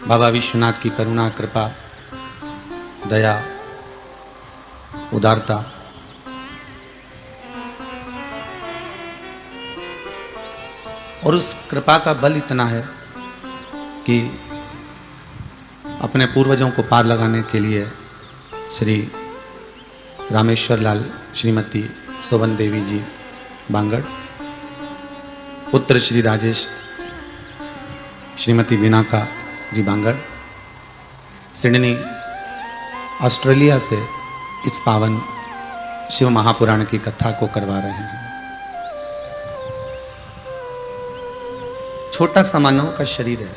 बाबा विश्वनाथ की करुणा, कृपा, दया, उदारता, और उस कृपा का बल इतना है कि अपने पूर्वजों को पार लगाने के लिए श्री रामेश्वर लाल, श्रीमती सोवन देवी जी बांगड़, पुत्र श्री राजेश, श्रीमती बिनाका जी बांगड़, सिडनी ऑस्ट्रेलिया से इस पावन शिव महापुराण की कथा को करवा रहे हैं। छोटा सा मानव का शरीर है,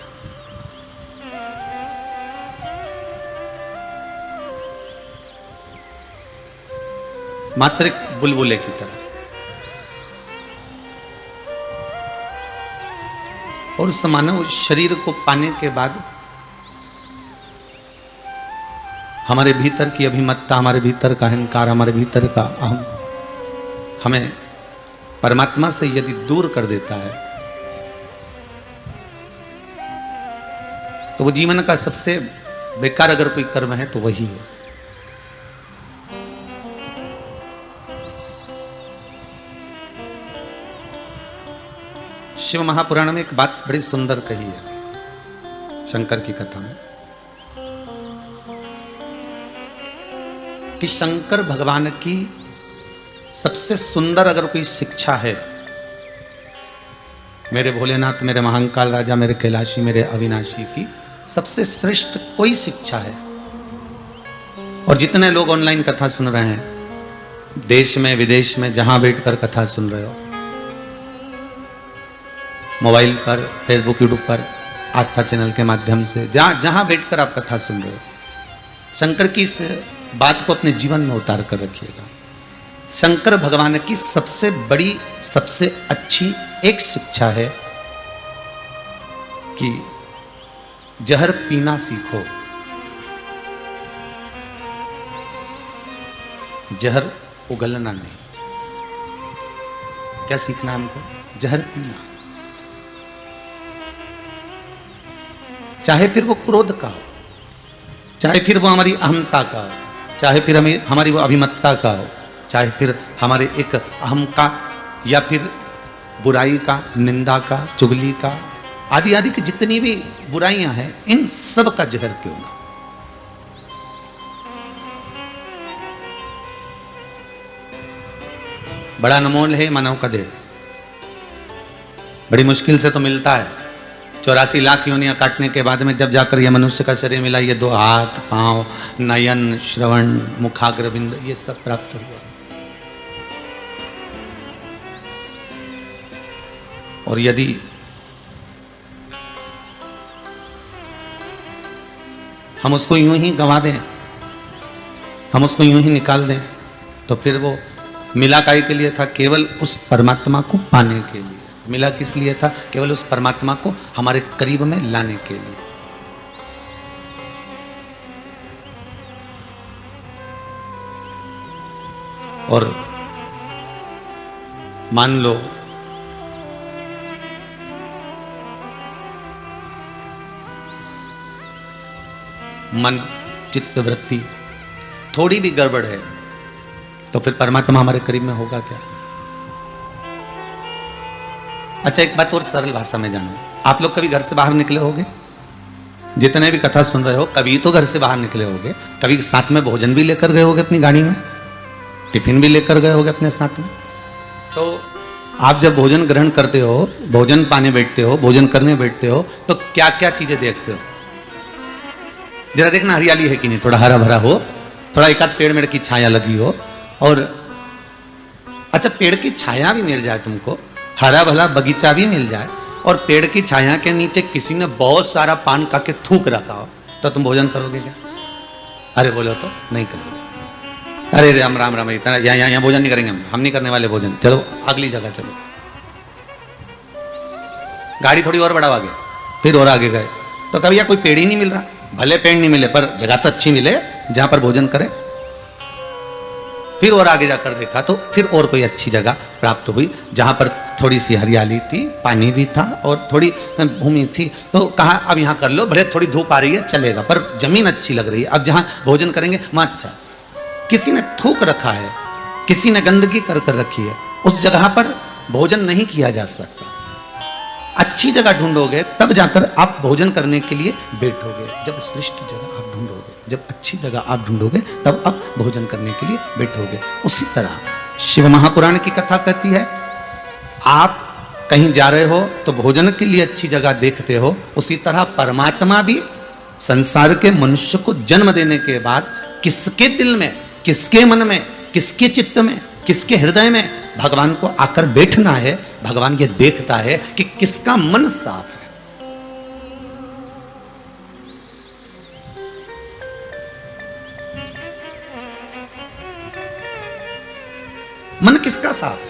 मात्र एक बुलबुले की तरह, और उस मानव शरीर को पाने के बाद हमारे भीतर की अभिमत्ता, हमारे भीतर का अहंकार, हमारे भीतर का अहम हमें परमात्मा से यदि दूर कर देता है तो वो जीवन का सबसे बेकार अगर कोई कर्म है तो वही है। शिव महापुराण में एक बात बड़ी सुंदर कही है, शंकर की कथा में, कि शंकर भगवान की सबसे सुंदर अगर कोई शिक्षा है, मेरे भोलेनाथ, मेरे महाकाल राजा, मेरे कैलाशी, मेरे अविनाशी की सबसे श्रेष्ठ कोई शिक्षा है। और जितने लोग ऑनलाइन कथा सुन रहे हैं, देश में विदेश में जहां बैठकर कथा सुन रहे हो, मोबाइल पर, फेसबुक, यूट्यूब पर, आस्था चैनल के माध्यम से, जहां बैठकर आप कथा सुन रहे हो, शंकर की इस बात को अपने जीवन में उतार कर रखिएगा। शंकर भगवान की सबसे बड़ी, सबसे अच्छी एक शिक्षा है कि जहर पीना सीखो, जहर उगलना नहीं। क्या सीखना हमको? जहर पीना, चाहे फिर वो क्रोध का हो, चाहे फिर वो हमारी अहमता का हो, चाहे फिर हमारी वो अभिमत्ता का हो, चाहे फिर हमारे एक अहम का, या फिर बुराई का, निंदा का, चुगली का, आदि आदि की जितनी भी बुराइयां हैं, इन सब का जहर क्यों ना। बड़ा अनमोल है मानव का देह, बड़ी मुश्किल से तो मिलता है। 84 लाख योनियां काटने के बाद में जब जाकर यह मनुष्य का शरीर मिला, ये 2 हाथ, पांव, नयन, श्रवण, मुखाग्रबिंद, ये सब प्राप्त हुआ। और यदि हम उसको यूं ही गंवा दें, हम उसको यूं ही निकाल दें, तो फिर वो मिला काहे के लिए था? केवल उस परमात्मा को पाने के लिए। मिला किस लिए था? केवल उस परमात्मा को हमारे करीब में लाने के लिए। और मान लो मन, चित्त, वृत्ति थोड़ी भी गड़बड़ है तो फिर परमात्मा हमारे करीब में होगा क्या? अच्छा, एक बात और सरल भाषा में जानो, आप लोग कभी घर से बाहर निकले होगे? जितने भी कथा सुन रहे हो, कभी तो घर से बाहर निकले होगे, कभी साथ में भोजन भी लेकर गए होगे, अपनी गाड़ी में टिफिन भी लेकर गए होगे अपने साथ में। तो आप जब भोजन ग्रहण करते हो, भोजन पाने बैठते हो, भोजन करने बैठते हो, तो क्या क्या चीजें देखते हो? जरा देखना हरियाली है कि नहीं, थोड़ा हरा भरा हो, थोड़ा एक आध पेड़ मेड़ की छाया लगी हो, और अच्छा पेड़ की छाया भी मिल जाए तुमको, हरा भला बगीचा भी मिल जाए, और पेड़ की छाया के नीचे किसी ने बहुत सारा पान खा के थूक रखा हो, तो तुम भोजन करोगे क्या? अरे बोलो तो नहीं करोगे। अरे राम राम राम, इतना यहाँ भोजन नहीं करेंगे हम नहीं करने वाले भोजन, चलो अगली जगह चलो। गाड़ी थोड़ी और बढ़ावा गया, फिर और आगे गए, तो कभी यहाँ कोई पेड़ ही नहीं मिल रहा। भले पेड़ नहीं मिले पर जगह तो अच्छी मिले जहां पर भोजन करें। फिर और आगे जाकर देखा तो फिर और कोई अच्छी जगह प्राप्त हुई जहाँ पर थोड़ी सी हरियाली थी, पानी भी था और थोड़ी भूमि थी। तो कहा अब यहाँ कर लो, भले थोड़ी धूप आ रही है चलेगा, पर जमीन अच्छी लग रही है, अब जहाँ भोजन करेंगे वहाँ अच्छा। किसी ने थूक रखा है, किसी ने गंदगी कर कर रखी है, उस जगह पर भोजन नहीं किया जा सकता। अच्छी जगह ढूंढोगे तब जाकर आप भोजन करने के लिए बैठोगे। जब श्रेष्ठ जगह आप ढूंढोगे, जब अच्छी जगह आप ढूंढोगे तब आप भोजन करने के लिए बैठोगे। उसी तरह शिव महापुराण की कथा कहती है, आप कहीं जा रहे हो तो भोजन के लिए अच्छी जगह देखते हो, उसी तरह परमात्मा भी संसार के मनुष्य को जन्म देने के बाद किसके दिल में, किसके मन में, किसके चित्त में, किसके हृदय में भगवान को आकर बैठना है, भगवान ये देखता है कि किसका मन साफ है। मन किसका साफ है?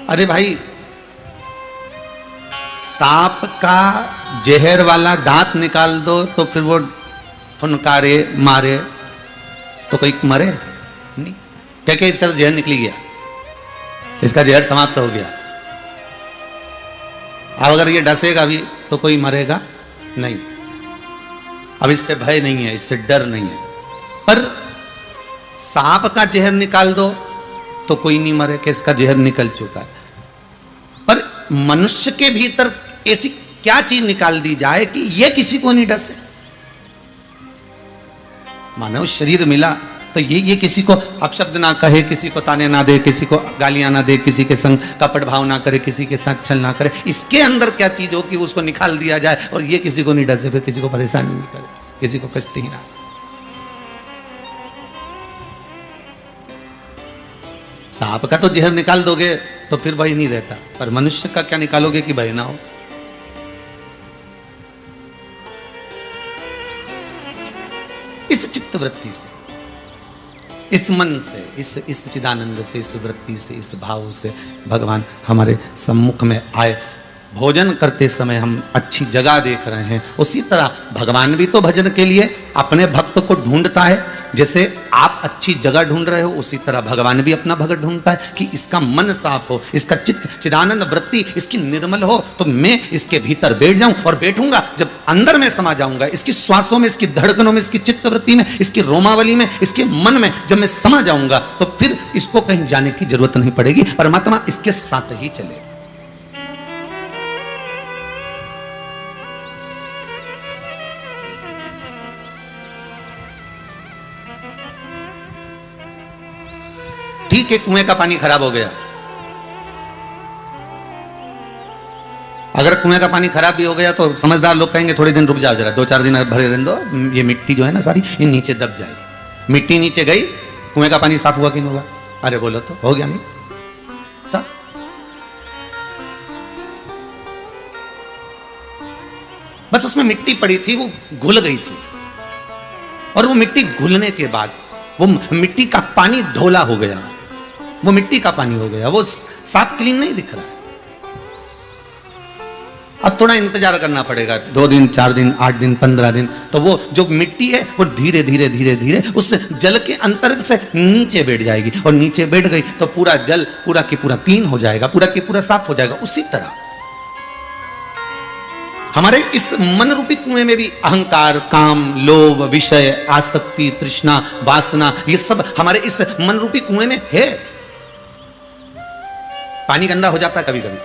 अरे भाई, सांप का जहर वाला दांत निकाल दो तो फिर वो फुनकारे मारे तो कोई मरे नहीं, क्या क्या इसका तो जहर निकल गया, इसका जहर समाप्त हो गया। अब अगर ये डसेगा भी तो कोई मरेगा नहीं। अब इससे भय नहीं है, इससे डर नहीं है। पर सांप का जहर निकाल दो तो कोई नहीं मरे कि इसका जहर निकल चुका है। पर मनुष्य के भीतर ऐसी क्या चीज निकाल दी जाए कि ये किसी को नहीं डसे। मानव शरीर मिला तो ये किसी को अपशब्द ना कहे, किसी को ताने ना दे, किसी को गालियां ना दे, किसी के संग कपट भाव ना करे, किसी के साथ छल ना करे। इसके अंदर क्या चीज हो कि उसको निकाल दिया जाए और ये किसी को नहीं डसे, फिर किसी को परेशान नहीं करे, किसी को कष्ट ही ना। सांप का तो जहर निकाल दोगे तो फिर भय नहीं रहता, पर मनुष्य का क्या निकालोगे कि भय ना हो। इस चित्त वृत्ति से, इस मन से, इस चिदानंद से, इस वृत्ति से, इस भाव से भगवान हमारे सम्मुख में आए। भोजन करते समय हम अच्छी जगह देख रहे हैं, उसी तरह भगवान भी तो भजन के लिए अपने भक्त को ढूंढता है। जैसे आप अच्छी जगह ढूंढ रहे हो, उसी तरह भगवान भी अपना भक्त ढूंढता है कि इसका मन साफ हो, इसका चित्त चिदानंद वृत्ति इसकी निर्मल हो, तो मैं इसके भीतर बैठ जाऊं। और बैठूंगा जब अंदर में समा जाऊंगा, इसकी श्वासों में, इसकी धड़कनों में, इसकी चित्त वृत्ति में, इसकी रोमावली में, इसके मन में जब मैं समा जाऊंगा तो फिर इसको कहीं जाने की जरूरत नहीं पड़ेगी, परमात्मा इसके साथ ही चलेगा। ठीक है, कुएं का पानी खराब हो गया, अगर कुएं का पानी खराब भी हो गया तो समझदार लोग कहेंगे थोड़े दिन रुक जाओ, जरा 2-4 दिन भरे रहने दो, ये मिट्टी जो है ना सारी ये नीचे दब जाएगी। मिट्टी नीचे गई, कुएं का पानी साफ हुआ कि नहीं हुआ? अरे बोलो तो, हो गया नहीं साफ? बस उसमें मिट्टी पड़ी थी, वो घुल गई थी, और वो मिट्टी घुलने के बाद वो मिट्टी का पानी धोला हो गया, वो मिट्टी का पानी हो गया, वो साफ क्लीन नहीं दिख रहा है। अब थोड़ा इंतजार करना पड़ेगा, 2 दिन, 4 दिन, 8 दिन, 15 दिन, तो वो जो मिट्टी है वो धीरे धीरे धीरे धीरे उस जल के अंतर से नीचे बैठ जाएगी, और नीचे बैठ गई तो पूरा जल पूरा की पूरा क्लीन हो जाएगा, पूरा की पूरा साफ हो जाएगा। उसी तरह हमारे इस मन रूपी कुएं में भी अहंकार, काम, लोभ, विषय, आसक्ति, तृष्णा, वासना, ये सब हमारे इस मन रूपी कुएं में है। पानी गंदा हो जाता है कभी कभी,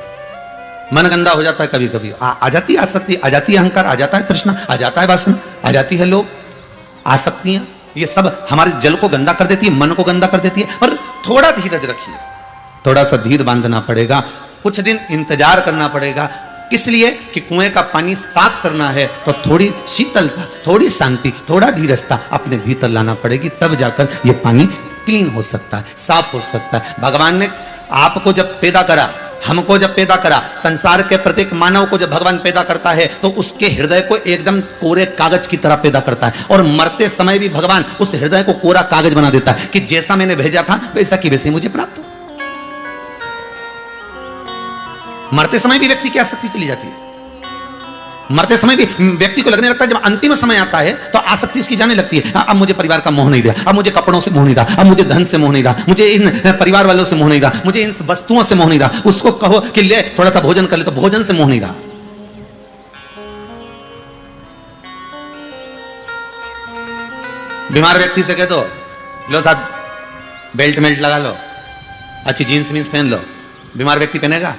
मन गंदा हो जाता है कभी कभी, आ जाती है आसक्ति, आ जाती है अहंकार, आ जाता है तृष्णा, आ जाता है वासना, आ जाती है लोभ, आसक्तियां, ये सब हमारे जल को गंदा कर देती है, मन को गंदा कर देती है। पर थोड़ा धीरज रखिए, थोड़ा सा धीर बांधना पड़ेगा, कुछ दिन इंतजार करना पड़ेगा। किस लिए? कि कुएं का पानी साफ करना है तो थोड़ी शीतलता, थोड़ी शांति, थोड़ा धीरजता अपने भीतर लाना पड़ेगी, तब जाकर ये पानी क्लीन हो सकता है, साफ हो सकता है। भगवान ने आपको जब पैदा करा, हमको जब पैदा करा, संसार के प्रत्येक मानव को जब भगवान पैदा करता है तो उसके हृदय को एकदम कोरे कागज की तरह पैदा करता है, और मरते समय भी भगवान उस हृदय को कोरा कागज बना देता है कि जैसा मैंने भेजा था वैसा की वैसे मुझे प्राप्त हो। मरते समय भी व्यक्ति की आसक्ति चली जाती है। मरते समय भी व्यक्ति को लगने लगता है, जब अंतिम समय आता है तो आसक्ति उसकी जाने लगती है। अब मुझे परिवार का मोह नहीं रहा, अब मुझे कपड़ों से मोह नहीं रहा, अब मुझे धन से मोह नहीं रहा, मुझे इन परिवार वालों से मोह नहीं रहा, मुझे इन वस्तुओं से मोह नहीं रहा। उसको कहो कि ले थोड़ा सा भोजन कर ले, तो भोजन से मोह नहीं रहा। बीमार व्यक्ति से कह दो, लो साहब बेल्ट मेल्ट लगा लो, अच्छी जीन्स वीन्स पहन लो। बीमार व्यक्ति पहनेगा?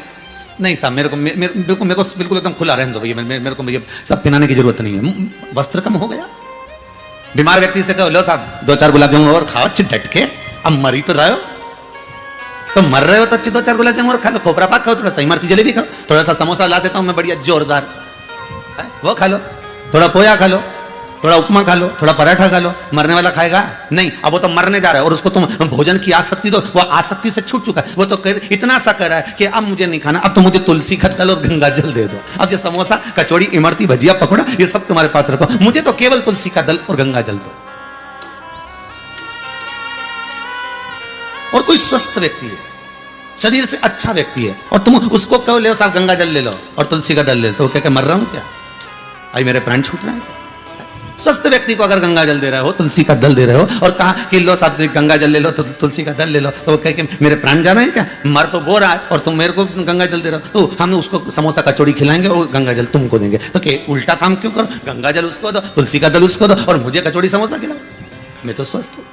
नहीं साहब, मेरे को बिल्कुल एकदम खुला रहने दो भैया, मेरे को भैया सब पहनाने की जरूरत नहीं है। वस्त्र कम हो गया। बीमार व्यक्ति से कहो, लो साहब 2-4 गुलाब जामुन और खाओ अच्छे डट के, अब मर ही तो रहे हो, तो मर रहे हो तो अच्छे 2-4 गुलाब जामुन और खा लो, खोपरा पाक खाओ, थोड़ा सा इमरती जलेबी खाओ, थोड़ा सा समोसा ला देता हूं मैं बढ़िया जोरदार, वो खा लो, थोड़ा पोया खा लो, थोड़ा उपमा खा लो, थोड़ा पराठा खा लो। मरने वाला खाएगा? नहीं। अब वो तो मरने जा रहा है और उसको तुम भोजन की आसक्ति दो, वो आसक्ति से छूट चुका है। वो तो इतना सा कर रहा है कि अब मुझे नहीं खाना, अब तो मुझे तुलसी का दल और गंगा जल दे दो। अब ये समोसा, कचौड़ी, इमरती, भजिया, पकौड़ा, ये सब तुम्हारे पास रखो, मुझे तो केवल तुलसी का दल और गंगा जल दो। और कोई स्वस्थ व्यक्ति है, शरीर से अच्छा व्यक्ति है, और तुम उसको कहो ले साहब गंगा जल ले लो और तुलसी का दल ले लो, तो क्या मर रहा हूं क्या? आई मेरे प्राण छूट रहे हैं? स्वस्थ व्यक्ति को अगर गंगा जल दे रहे हो, तुलसी का दल दे रहे हो, और कहा कि लो साहब गंगा जल ले लो, तो तुलसी का दल ले लो, तो वो कह के मेरे प्राण जा रहे हैं क्या? मर तो वो रहा है और तुम मेरे को गंगा जल दे रहे हो, तो हम उसको समोसा कचौड़ी खिलाएंगे और गंगा जल तुमको देंगे। तो क्या उल्टा काम क्यों करो? गंगा जल उसको दो, तुलसी का दल उसको दो, और मुझे कचौड़ी समोसा खिलाओ। मैं तो स्वस्थ हूं।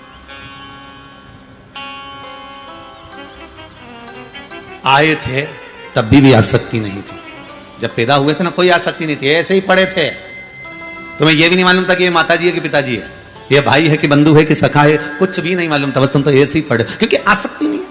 आए थे तब भी आसक्ति नहीं थी। जब पैदा हुए थे ना, कोई आसक्ति नहीं थी, ऐसे ही पड़े थे। तुम्हें यह भी नहीं मालूम था कि ये माताजी है कि पिताजी है, ये भाई है कि बंधु है कि सखा है, कुछ भी नहीं मालूम था। बस तुम तो ऐसे ही पड़े, क्योंकि आसक्ति नहीं है।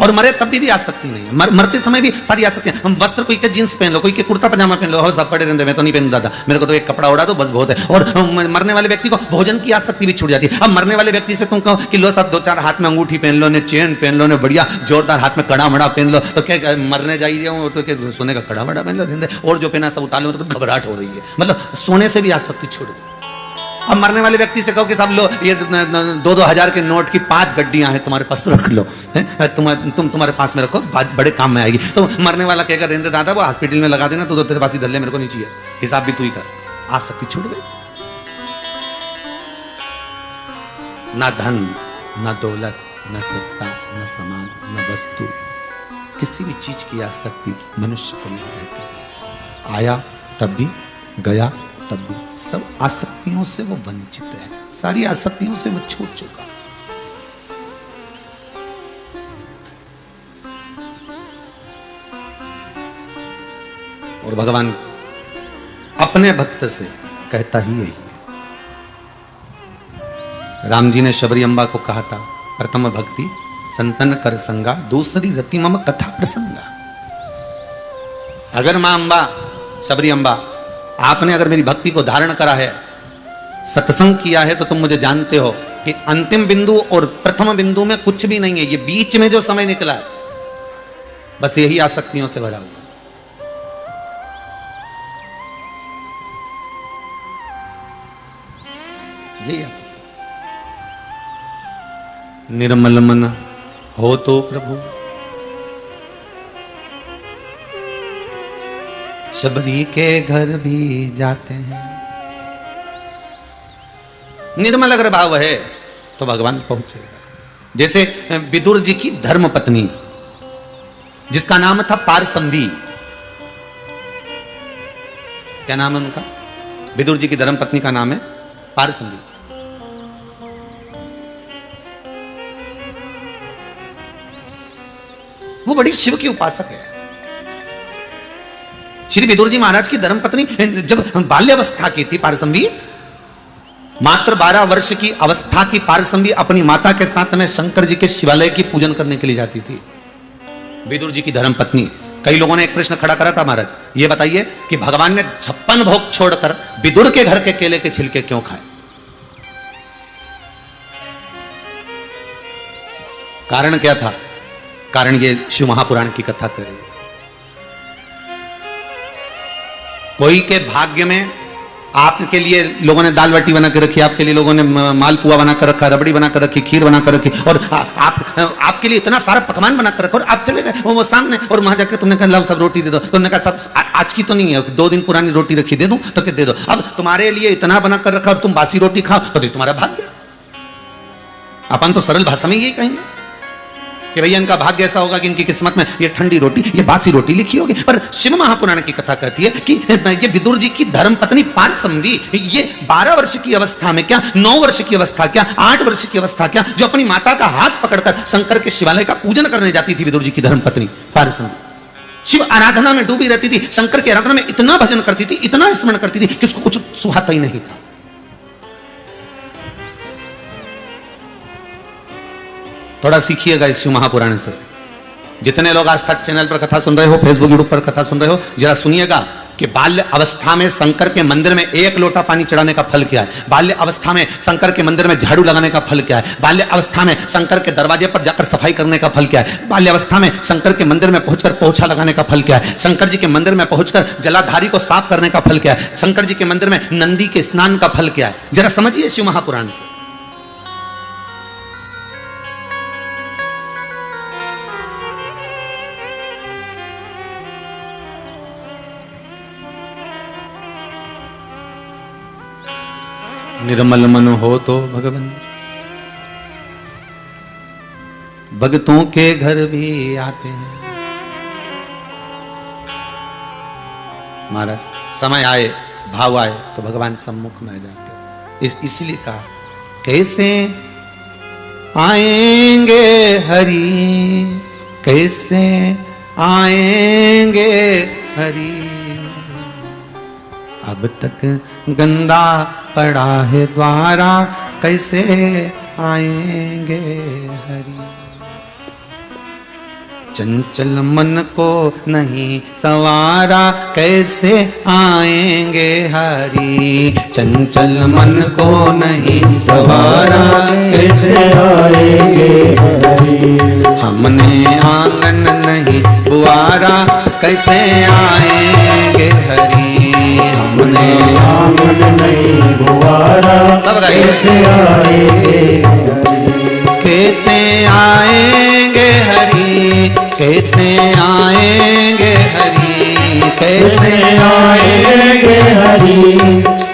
और मरे तब भी आसक्ति नहीं है। मरते समय भी सारी आसक्ति। हम वस्त्र, कोई के जींस पहन लो, कोई के कुर्ता पजामा पहन लो, हो सब पड़े रहते, मैं तो नहीं पहनू दादा, मेरे को तो एक कपड़ा उड़ा दो बस बहुत है। और मरने वाले व्यक्ति को भोजन की आसक्ति भी छूट जाती है। अब मरने वाले व्यक्ति से तुम कहो कि लो सब 2-4 हाथ में अंगूठी पहन लो, ने चेन पहन लो, ने बढ़िया जोरदार हाथ में कड़ा मड़ा पहन लो, तो क्या मरने जा ही हूँ तो क्या सोने का कड़ा मड़ा पहन लो, और जो पहना सब उतार लो, तो घबराहट हो रही है। मतलब सोने से भी आसक्ति छूट गई। अब मरने वाले व्यक्ति से कहो कि सब लो ये 2-2 हजार के नोट की 5 गड्डियां हैं तुम्हारे पास, रख लो, तुम्हारे पास में रखो, बड़े काम में आएगी। तो मरने वाला कहकर रहते दादा वो हॉस्पिटल में लगा देना, तो तेरे पास ही धल्ले, मेरे को नहीं चाहिए, हिसाब भी तू ही कर। आसक्ति छूट गई। ना धन, ना दौलत, न सत्ता, न सम्मान, न वस्तु, किसी भी चीज की आसक्ति मनुष्य को नहीं रहती। आया तब भी, गया तब भी, सब आसक्तियों से वो वंचित है, सारी आसक्तियों से वो छूट चुका। और भगवान अपने भक्त से कहता ही यही है। राम जी ने शबरी अम्बा को कहा था, प्रथम भक्ति संतन कर संगा, दूसरी रति मम कथा प्रसंगा। अगर मां अम्बा, शबरी अम्बा, आपने अगर मेरी भक्ति को धारण करा है, सत्संग किया है, तो तुम मुझे जानते हो कि अंतिम बिंदु और प्रथम बिंदु में कुछ भी नहीं है। ये बीच में जो समय निकला है, बस यही आसक्तियों से भरा हुआ। यही आसक्ति। निर्मल मन हो तो प्रभु शबरी के घर भी जाते हैं। निर्मल अगर भाव है तो भगवान पहुंचेगा। जैसे विदुर जी की धर्म पत्नी, जिसका नाम था पारसंधी। क्या नाम है उनका? विदुर जी की धर्म पत्नी का नाम है पारसंधी। वो बड़ी शिव की उपासक है। श्री विदुर जी महाराज की धर्मपत्नी जब बाल्यावस्था की थी पारसंभी, मात्र 12 वर्ष की अवस्था की पारसंभी अपनी माता के साथ में शंकर जी के शिवालय की पूजन करने के लिए जाती थी। विदुर जी की धर्मपत्नी। कई लोगों ने एक प्रश्न खड़ा करा था, महाराज ये बताइए कि भगवान ने 56 भोग छोड़कर विदुर के घर के केले के छिलके क्यों खाए? कारण क्या था? कारण ये शिव महापुराण की कथा कर रही है। कोई के भाग्य में आपके लिए लोगों ने दाल बाटी बना कर रखी, आपके लिए लोगों ने मालपुआ बना कर रखा, रबड़ी बना कर रखी, खीर बना कर रखी, और आपके लिए इतना सारा पकवान बना कर रखा, और आप चले गए वो सामने, और वहां जाकर तुमने कहा लाओ सब रोटी दे दो, तुमने कहा सब आज की तो नहीं है, 2 दिन पुरानी रोटी रखी, दे दूं तो क्या दे दो। अब तुम्हारे लिए इतना बना कर रखा और तुम बासी रोटी खाओ तो तुम्हारा भाग्य। अपन तो सरल भाषा में यही कहेंगे कि भैया इनका भाग्य ऐसा होगा कि इनकी किस्मत में ये ठंडी रोटी, ये बासी रोटी लिखी होगी। पर शिव महापुराण की कथा कहती है कि ये विदुर जी की धर्म पत्नी पारसमधी, ये 12 वर्ष की अवस्था में क्या, 9 वर्ष की अवस्था क्या, 8 वर्ष की अवस्था क्या, जो अपनी माता का हाथ पकड़कर शंकर के शिवालय का पूजन करने जाती थी, विदुर जी की धर्म पत्नी पारसमधी शिव आराधना में डूबी रहती थी, शंकर की आराधना में इतना भजन करती थी, इतना स्मरण करती थी कि उसको कुछ सुहाता ही नहीं था। थोड़ा सीखिएगा इस शिव महापुराण से। जितने लोग आज तक चैनल पर कथा सुन रहे हो, फेसबुक यूट्यूब पर कथा सुन रहे हो, जरा सुनिएगा कि बाल्य अवस्था में शंकर के मंदिर में 1 लोटा पानी चढ़ाने का फल क्या है, बाल्य अवस्था में शंकर के मंदिर में झाड़ू लगाने का फल क्या है, बाल्य अवस्था में शंकर के दरवाजे पर जाकर सफाई करने का फल क्या है, बाल्य अवस्था में शंकर के मंदिर में पहुंचकर पोछा लगाने का फल क्या है, शंकर जी के मंदिर में पहुंचकर जलाधारी को साफ करने का फल क्या है, शंकर जी के मंदिर में नंदी के स्नान का फल क्या है। जरा समझिए शिव महापुराण से। निर्मल मन हो तो भगवान भक्तों के घर भी आते हैं। महाराज समय आए, भाव आए तो भगवान सम्मुख में आ जाते हैं। इसलिए कहा कैसे आएंगे हरि, कैसे आएंगे हरि, अब तक गंदा पड़ा है द्वारा, कैसे आएंगे हरि। चंचल मन को नहीं सवारा, कैसे आएंगे हरि। चंचल मन को नहीं सवारा, कैसे आएंगे हरि। हमने आंगन नहीं बुआरा, कैसे आएंगे हरि। हमने आंगन नहीं बुआरा, सब कैसे आएंगे हरि। कैसे आएंगे हरि, कैसे आएंगे हरि, कैसे आएंगे हरि,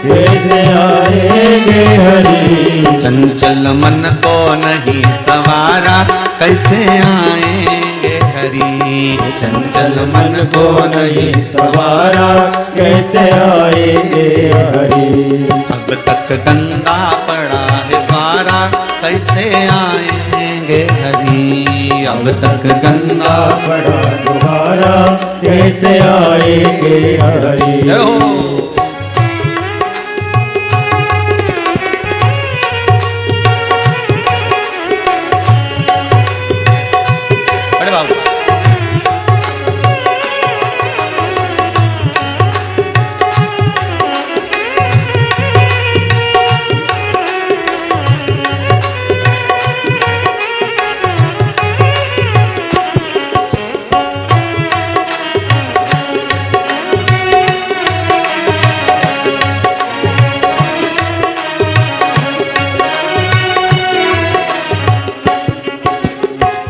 कैसे आएंगे हरि। चंचल मन को नहीं सवारा, कैसे आएंगे हरि। चंचल मन को नहीं सवारा, कैसे आएंगे हरि। अब तक गंदा पड़ा है द्वारा, कैसे आएंगे हरि। अब तक गंदा पड़ा द्वारा, कैसे आएंगे हरि।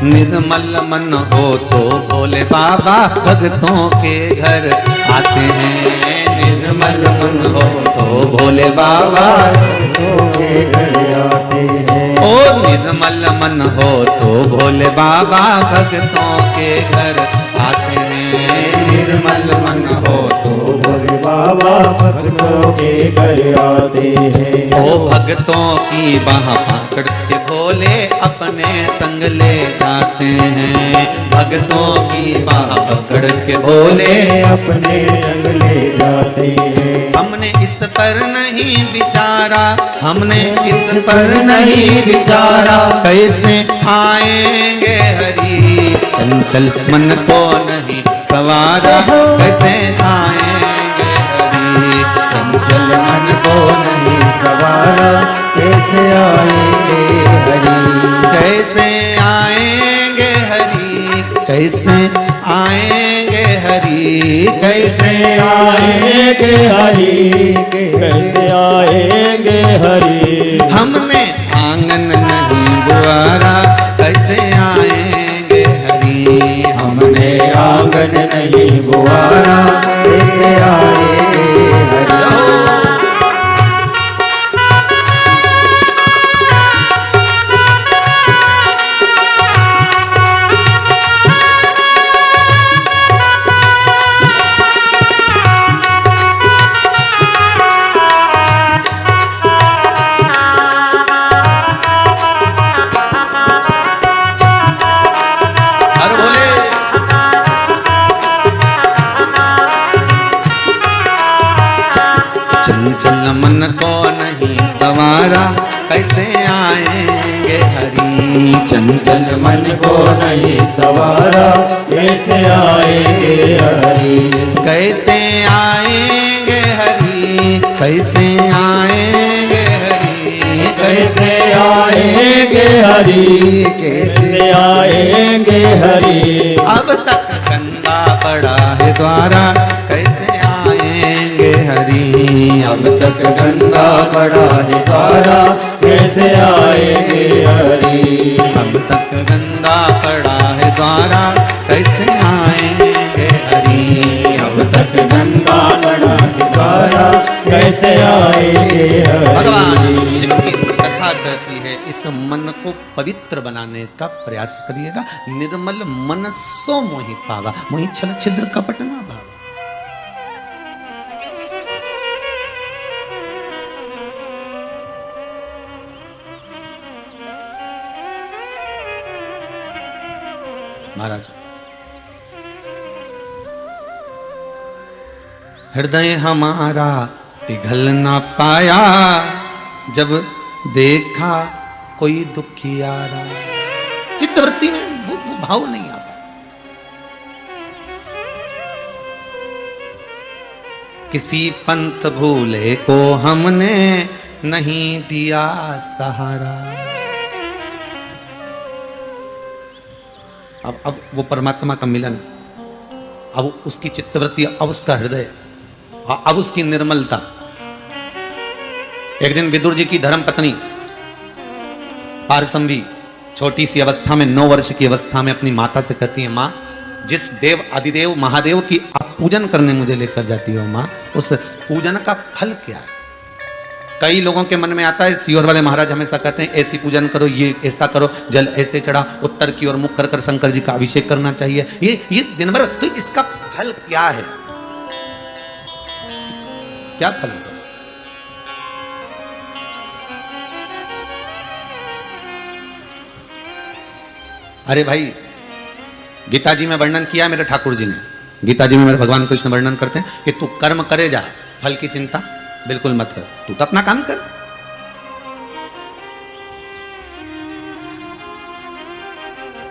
निर्मल मन हो तो भोले बाबा भक्तों के घर आते हैं। निर्मल मन हो तो भोले बाबा भक्तों के घर आते हैं। ओ निर्मल मन हो तो भोले बाबा भक्तों के घर आते हैं। निर्मल मन हो तो भोले बाबा भक्तों के घर आते हैं। ओ भक्तों की बाह पकड़ के भोले अपने संग ले जाते हैं। भक्तों की बाह पकड़ के भोले अपने संग ले जाते हैं। हमने इस पर नहीं विचारा, हमने इस पर नहीं विचारा, कैसे आएंगे हरि। चंचल मन को नहीं सवारा, कैसे आएंगे हरि। चंचल मन को नहीं सवारा, कैसे आएंगे हरि। कैसे आएंगे हरि, कैसे आएंगे हरि। कैसे आएंगे हरि, कैसे आएंगे हरि। हमने आंगन नहीं बुआरा, कैसे आएंगे हरि। हमने आंगन नहीं बुआरा, कैसे आएंगे हरि। चंचल मन को नहीं सवारा, कैसे आएंगे हरि। चंचल मन को नहीं सवारा, कैसे आएंगे हरि। कैसे आएंगे हरि, कैसे आएंगे हरि। कैसे आएंगे हरि, कैसे आएंगे हरि। अब तक गंगा पड़ा है द्वारा, कैसे आएंगे हरि। अब तक गंगा पड़ा है द्वारा, कैसे आएंगे हरि। अब तक गंगा पड़ा है द्वारा, कैसे आएंगे हरि। अब तक गंगा पड़ा है द्वारा, कैसे आएंगे हरि। भगवान शिव की कथा कहती है, इस मन को पवित्र बनाने का प्रयास करिएगा। निर्मल मन सो मोहि पावा, मोहि छल छिद्र कपट ना भावा। महाराज, हृदय हमारा पिघल ना पाया, जब देखा कोई दुखियारा। चित्तवृत्ति में वो भाव नहीं आता। किसी पंथ भूले को हमने नहीं दिया सहारा। अब वो परमात्मा का मिलन, अब उसकी चित्तवृत्ति, अब उसका हृदय, अब उसकी निर्मलता। एक दिन विदुर जी की धर्म पत्नी पारसंवी छोटी सी अवस्था में, 9 वर्ष की अवस्था में अपनी माता से कहती है, माँ, जिस देव आदिदेव महादेव की आप पूजन करने मुझे लेकर जाती हो माँ, उस पूजन का फल क्या है। कई लोगों के मन में आता है, सीहोर वाले महाराज हमेशा कहते हैं ऐसी पूजन करो, ये ऐसा करो, जल ऐसे चढ़ा, उत्तर की ओर मुख कर कर शंकर जी का अभिषेक करना चाहिए, ये दिन भर। तो इसका फल क्या है, क्या फल होगा उसका? अरे भाई, गीता जी में वर्णन किया मेरे ठाकुर जी ने, गीता जी में मेरे भगवान कृष्ण वर्णन करते हैं कि तू कर्म करे जा, फल की चिंता बिल्कुल मत कर, तू तो अपना काम कर।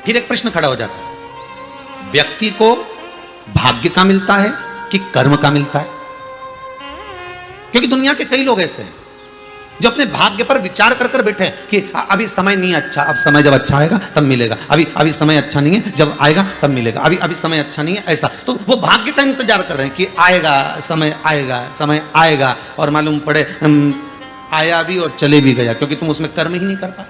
फिर एक प्रश्न खड़ा हो जाता है, व्यक्ति को भाग्य का मिलता है कि कर्म का मिलता है? क्योंकि दुनिया के कई लोग ऐसे हैं जो अपने भाग्य पर विचार कर कर बैठे हैं कि अभी समय नहीं अच्छा, अब समय जब अच्छा आएगा तब मिलेगा, अभी समय अच्छा नहीं है, जब आएगा तब मिलेगा, अभी समय अच्छा नहीं है, ऐसा। तो वो भाग्य का इंतजार कर रहे हैं कि आएगा, समय आएगा, समय आएगा, और मालूम पड़े आया भी और चले भी गया, क्योंकि तुम उसमें कर्म ही नहीं कर पाए।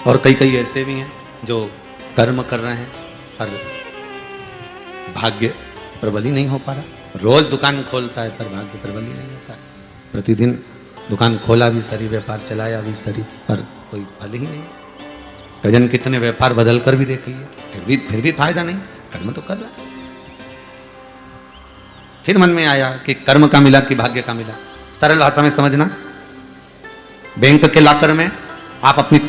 और कई ऐसे भी हैं जो कर्म कर रहे हैं पर भाग्य प्रबल ही नहीं हो पा रहा। रोज दुकान खोलता है पर भाग्य प्रबल ही नहीं होता है। प्रतिदिन दुकान खोला भी सही, व्यापार चलाया भी सही, पर कोई फल ही नहीं। कजन कितने व्यापार बदल कर भी देख लिए, फिर भी फायदा नहीं, कर्म तो कर रहा है। फिर मन में आया कि कर्म का मिला कि भाग्य का मिला। सरल भाषा में समझना, बैंक के लॉकर में आप अपनी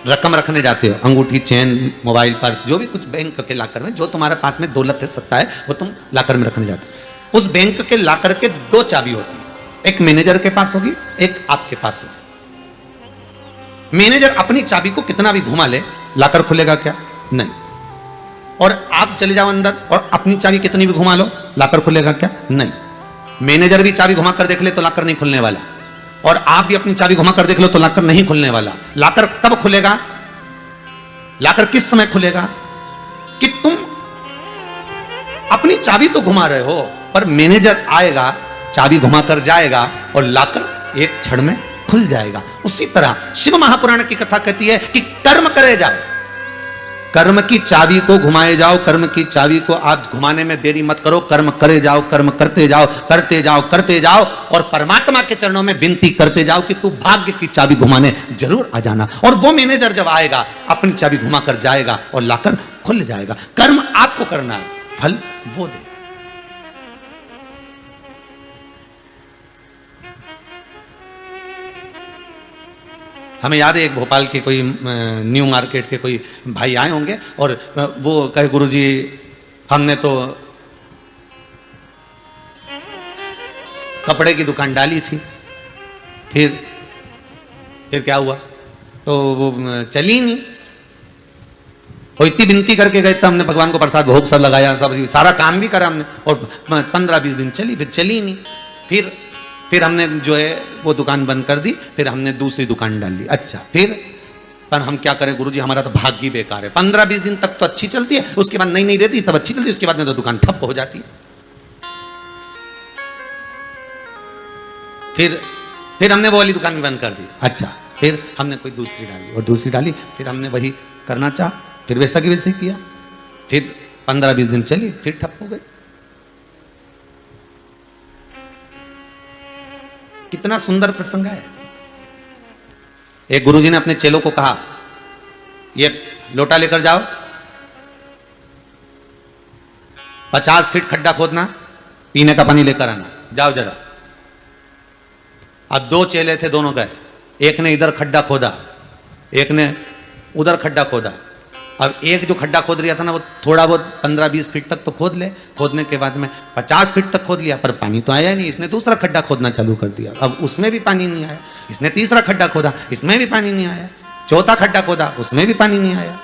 रकम रखने जाते हो, अंगूठी, चेन, मोबाइल, पर्स, जो भी कुछ बैंक के लॉकर में जो तुम्हारे पास में दौलत है, सत्ता है, वो तुम लॉकर में रखने जाते हो। उस बैंक के लॉकर के 2 चाबी होती है, एक मैनेजर के पास होगी, एक आपके पास होगी। मैनेजर अपनी चाबी को कितना भी घुमा ले, लॉकर खुलेगा क्या? नहीं। और आप चले जाओ अंदर और अपनी चाबी कितनी भी घुमा लो, लॉकर खुलेगा क्या? नहीं। मैनेजर भी चाबी घुमा कर देख ले तो लॉकर नहीं खुलने वाला, और आप भी अपनी चाबी घुमा कर देख लो तो लॉकर नहीं खुलने वाला। लॉकर कब खुलेगा? लॉकर किस समय खुलेगा? कि तुम अपनी चाबी तो घुमा रहे हो, पर मैनेजर आएगा, चाबी घुमाकर जाएगा और लाकर एक क्षण में खुल जाएगा। उसी तरह शिव महापुराण की कथा कहती है कि कर्म करे जाओ, कर्म की चाबी को घुमाए जाओ, कर्म की चाबी को आप घुमाने में देरी मत करो, कर्म करे जाओ, कर्म करते जाओ, करते जाओ, करते जाओ, और परमात्मा के चरणों में विनती करते जाओ कि तू भाग्य की चाबी घुमाने जरूर आ जाना। और वो मैनेजर जब आएगा अपनी चाबी घुमा कर जाएगा और लाकर खुल जाएगा। कर्म आपको करना है, फल वो दे। हमें याद है एक भोपाल के कोई न्यू मार्केट के कोई भाई आए होंगे और वो कहे गुरुजी हमने तो कपड़े की दुकान डाली थी, फिर क्या हुआ, तो वो चली नहीं। और इतनी विनती करके गए, तब हमने भगवान को प्रसाद भोग सब लगाया, सब सारा काम भी करा हमने, और 15-20 दिन चली, फिर चली नहीं। फिर हमने जो है वो दुकान बंद कर दी, फिर हमने दूसरी दुकान डाल ली। अच्छा, फिर पर हम क्या करें गुरुजी, हमारा तो भाग्य बेकार है। 15-20 दिन तक तो अच्छी चलती है, उसके बाद नहीं रहती, तब अच्छी चलती है, उसके बाद में तो दुकान ठप हो जाती है। फिर हमने वो वाली दुकान भी बंद कर दी। अच्छा, फिर हमने कोई दूसरी डाली और दूसरी डाली, फिर हमने वही करना चाहा, फिर वैसा की वैसे किया, फिर 15-20 दिन चली, फिर ठप हो गई। कितना सुंदर प्रसंग है। एक गुरुजी ने अपने चेलों को कहा, ये लोटा लेकर जाओ, 50 फीट खड्डा खोदना, पीने का पानी लेकर आना, जाओ जरा। अब 2 चेले थे, दोनों गए, एक ने इधर खड्डा खोदा, एक ने उधर खड्डा खोदा। अब एक जो खड्डा खोद रहा था ना, वो थोड़ा बहुत 15-20 फीट तक तो खोद ले, खोदने के बाद में 50 फीट तक खोद लिया, पर पानी तो आया नहीं। इसने दूसरा खड्डा खोदना चालू कर दिया, अब उसमें भी पानी नहीं आया। इसने तीसरा खड्डा खोदा, इसमें भी पानी नहीं आया। चौथा खड्डा खोदा, उसमें भी पानी नहीं आया।